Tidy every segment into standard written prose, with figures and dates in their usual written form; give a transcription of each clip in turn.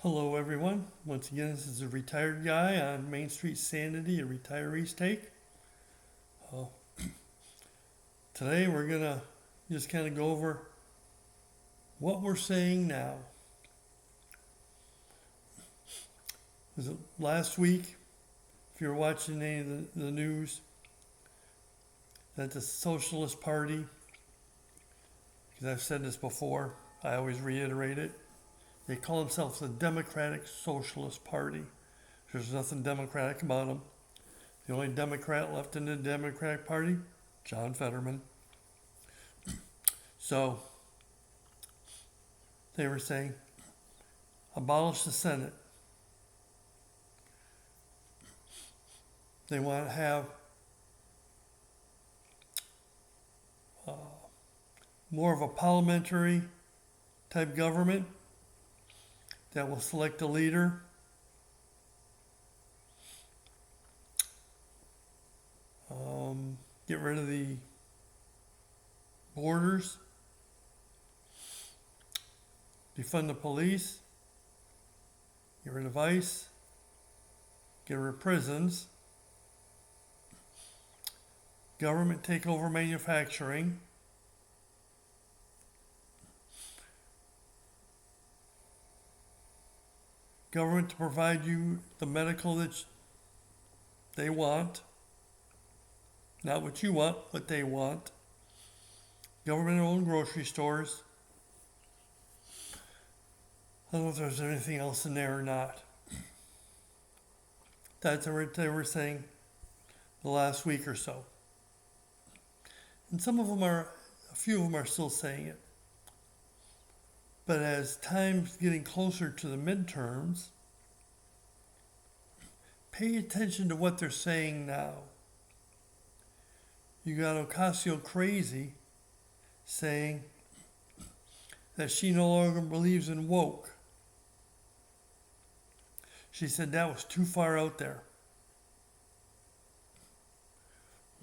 Hello, everyone. Once again, this is a retired guy on Main Street Sanity, a retiree's take. Uh, Today, we're going to just kind of go over what we're saying now. Was it last week, if you're watching any of the news, that the Socialist Party, because I've said this before, I always reiterate it, they call themselves the Democratic Socialist Party. There's nothing democratic about them. The only Democrat left in the Democratic Party, John Fetterman. So they were saying, abolish the Senate. They want to have more of a parliamentary type government that will select a leader. Get rid of the borders, defund the police, get rid of ICE, get rid of prisons, government take over manufacturing, government to provide you the medical that they want, not what you want, what they want. Government-owned grocery stores. I don't know if there's anything else in there or not. That's what they were saying the last week or so. And a few of them are still saying it. But as time's getting closer to the midterms, pay attention to what they're saying now. You got Ocasio-Crazy saying that she no longer believes in woke. She said that was too far out there.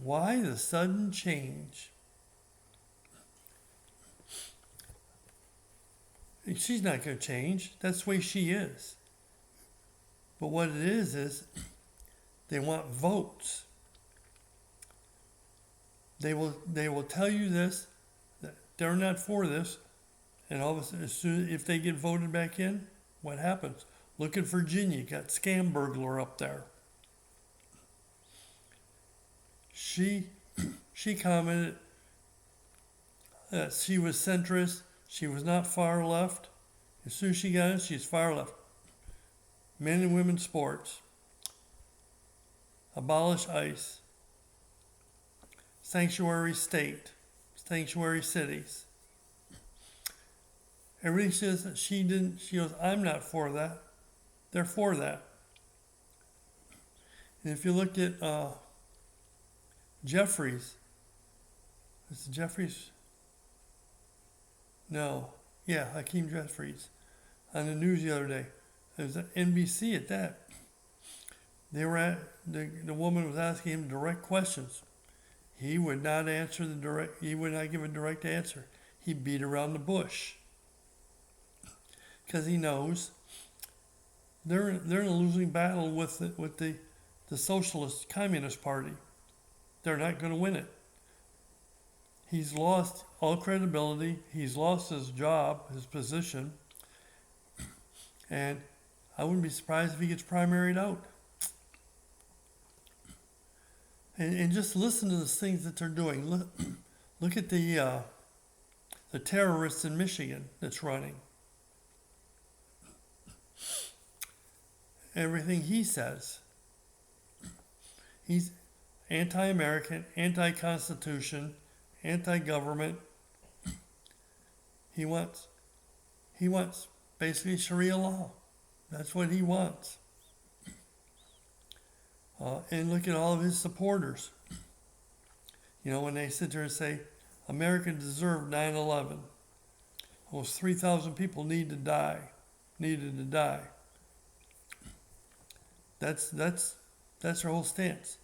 Why the sudden change? She's not going to change. That's the way she is. But what it is they want votes. They will tell you this, that they're not for this, and all of a sudden, if they get voted back in, what happens? Look at Virginia, got scam burglar up there. She commented that she was centrist, she was not far left. As soon as she got in, she's far left. Men and women's sports, abolish ICE, sanctuary state, sanctuary cities. Everything says that she goes, I'm not for that. They're for that. And if you look at Jeffries, is it Jeffries? No. Yeah, Hakeem Jeffries on the news the other day. It was at NBC at that. They were at, the woman was asking him direct questions. He would not he would not give a direct answer. He beat around the bush. Because he knows they're in a losing battle with the Socialist Communist Party. They're not going to win it. He's lost all credibility. He's lost his job, his position. And I wouldn't be surprised if he gets primaried out. And just listen to the things that they're doing. Look at the terrorists in Michigan that's running. Everything he says. He's anti-American, anti-Constitution, anti-government. He wants basically Sharia law. That's what he wants. And look at all of his supporters. You know, when they sit there and say, America deserved 9/11. Almost 3,000 people needed to die. That's their whole stance.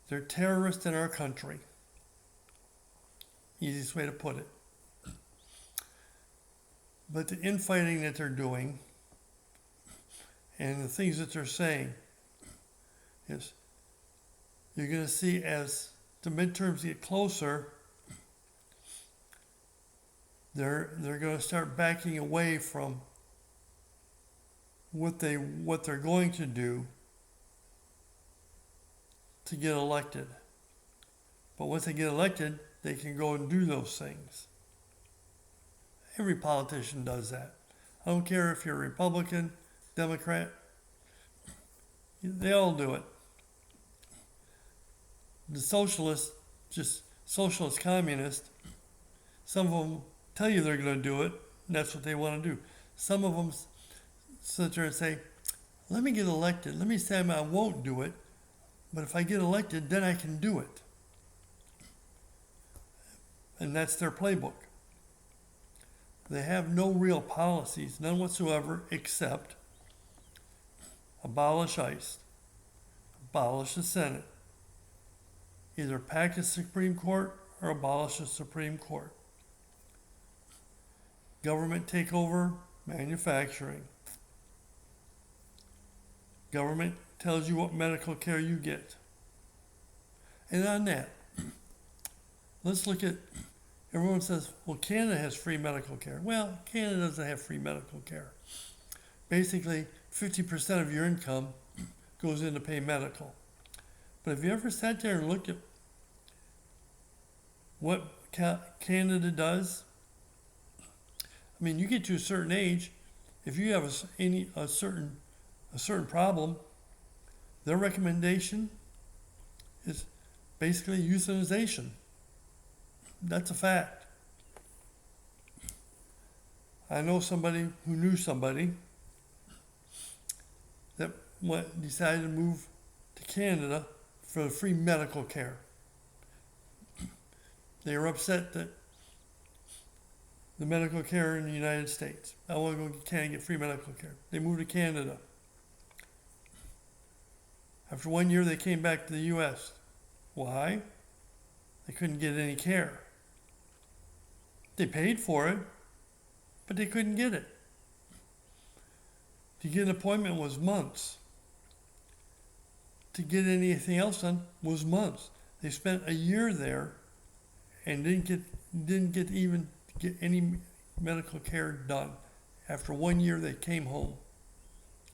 They're terrorists in our country. Easiest way to put it. But the infighting that they're doing and the things that they're saying is you're going to see as the midterms get closer, they're going to start backing away from what they're going to do to get elected. But once they get elected, they can go and do those things. Every politician does that. I don't care if you're Republican, Democrat, they all do it. The socialists, just socialist communists, some of them tell you they're going to do it, and that's what they want to do. Some of them sit there and say, let me get elected. Let me say I won't do it, but if I get elected, then I can do it. And that's their playbook. They have no real policies, none whatsoever, except abolish ICE, abolish the Senate, either pack the Supreme Court or abolish the Supreme Court. Government takeover, manufacturing. Government tells you what medical care you get. And on that, let's look at, everyone says, well, Canada has free medical care. Well, Canada doesn't have free medical care. Basically, 50% of your income goes in to pay medical. But have you ever sat there and looked at what Canada does? I mean, you get to a certain age, if you have a certain problem, their recommendation is basically euthanization. That's a fact. I know somebody who knew somebody that decided to move to Canada for free medical care. They were upset that the medical care in the United States. I want to go to Canada and get free medical care. They moved to Canada. After 1 year, they came back to the U.S. Why? They couldn't get any care. They paid for it, but they couldn't get it. To get an appointment was months. To get anything else done was months. They spent a year there and didn't get any medical care done. After 1 year, they came home,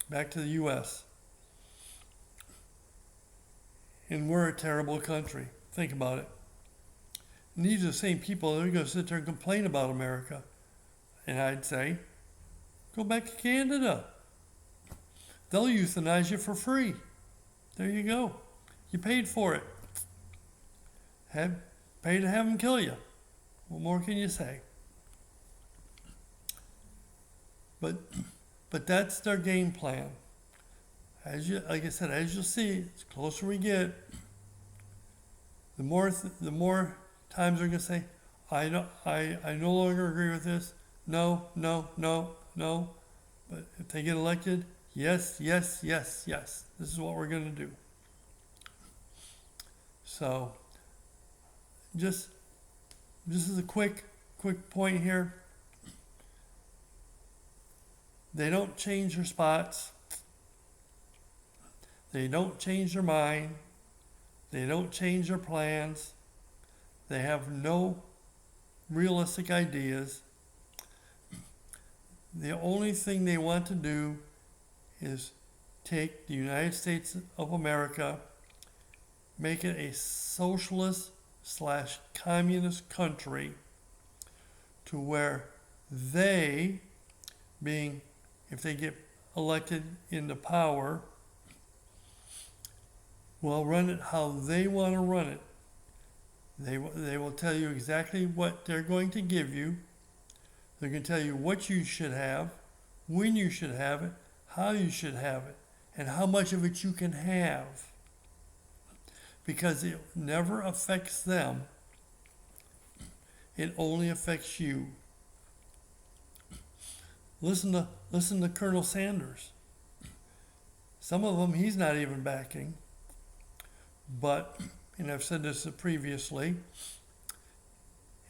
back to the U.S. And we're a terrible country. Think about it. And these are the same people that are going to sit there and complain about America. And I'd say, go back to Canada. They'll euthanize you for free. There you go. You paid for it. Pay to have them kill you. What more can you say? But that's their game plan. Like I said, as you'll see, the closer we get, the more times they're going to say, I no longer agree with this. No. But if they get elected, yes. This is what we're going to do. So, just as a quick point here. They don't change their spots. They don't change their mind. They don't change their plans. They have no realistic ideas. The only thing they want to do is take the United States of America, make it a socialist/communist country to where they, if they get elected into power, will run it how they want to run it. They will tell you exactly what they're going to give you. They're going to tell you what you should have, when you should have it, how you should have it, and how much of it you can have. Because it never affects them. It only affects you. Listen to Colonel Sanders. Some of them he's not even backing. But, and I've said this previously,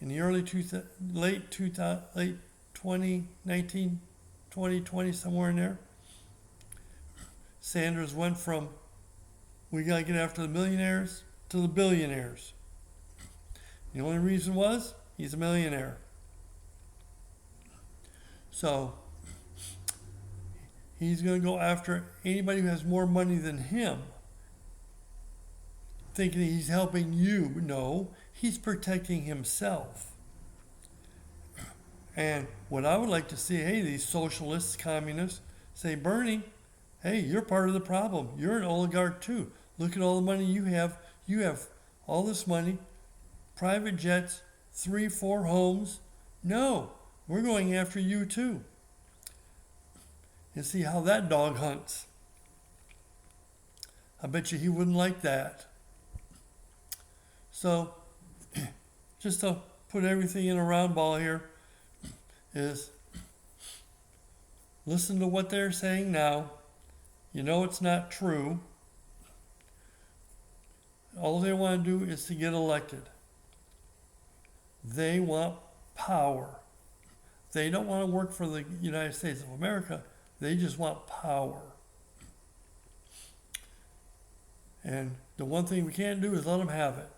in the late 2000s 2019, 2020, somewhere in there. Sanders went from, we got to get after the millionaires to the billionaires. The only reason was he's a millionaire. So he's going to go after anybody who has more money than him, thinking he's helping you. No, he's protecting himself. And what I would like to see, hey, these socialists, communists, say, Bernie, hey, you're part of the problem. You're an oligarch too. Look at all the money you have. You have all this money, private jets, 3, 4 homes. No, we're going after you too. And see how that dog hunts. I bet you he wouldn't like that. So, just to put everything in a round ball here, is listen to what they're saying now. You know it's not true. All they want to do is to get elected. They want power. They don't want to work for the United States of America. They just want power. And the one thing we can't do is let them have it.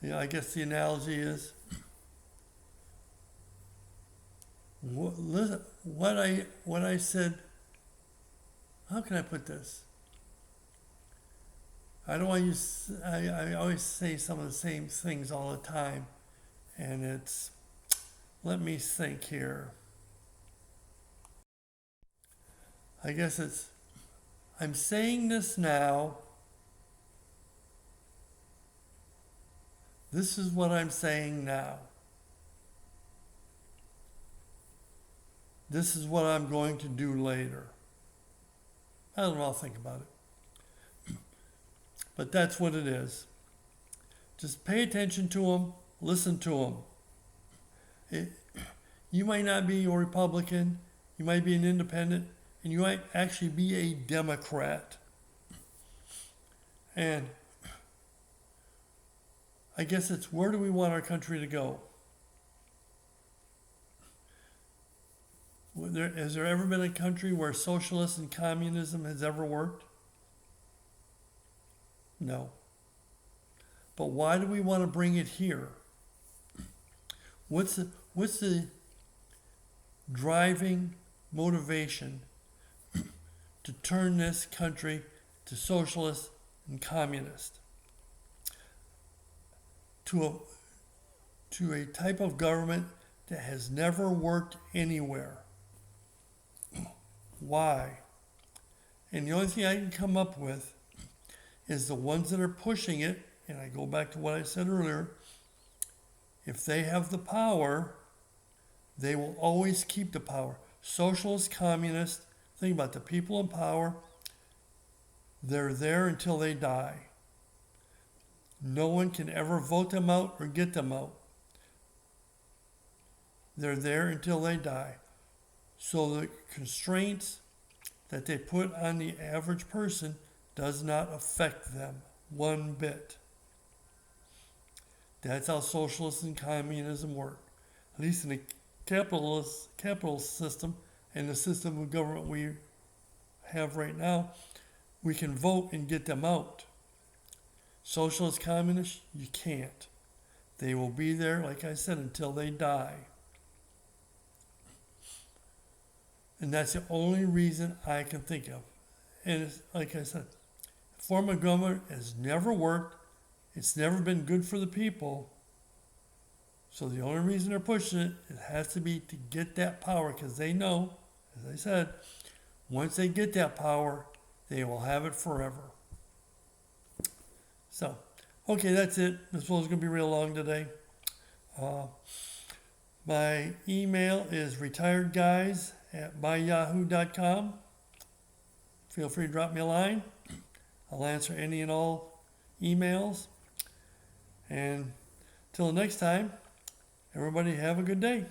Yeah, I guess the analogy is, listen, what I said, how can I put this? I don't want to use, I always say some of the same things all the time, and it's, let me think here. I guess it's, I'm saying this now. This is what I'm saying now. This is what I'm going to do later. I don't know, I'll think about it. But that's what it is. Just pay attention to them, listen to them. You might not be a Republican, you might be an independent, and you might actually be a Democrat. And I guess it's, where do we want our country to go? Has there ever been a country where socialism and communism has ever worked? No. But why do we want to bring it here? What's the driving motivation to turn this country to socialist and communist? To a type of government that has never worked anywhere. Why? And the only thing I can come up with is the ones that are pushing it, and I go back to what I said earlier, if they have the power, they will always keep the power. Socialist, communist, think about the people in power, they're there until they die. No one can ever vote them out or get them out. They're there until they die. So the constraints that they put on the average person does not affect them one bit. That's how socialism and communism work. At least in the capitalist system and the system of government we have right now, we can vote and get them out. Socialist, communist, you can't. They will be there, like I said, until they die. And that's the only reason I can think of. And it's, like I said, a form of government has never worked. It's never been good for the people. So the only reason they're pushing it, it has to be to get that power, because they know, as I said, once they get that power, they will have it forever. So, okay, that's it. This one's going to be real long today. My email is retiredguys@myyahoo.com. Feel free to drop me a line. I'll answer any and all emails. And till next time, everybody have a good day.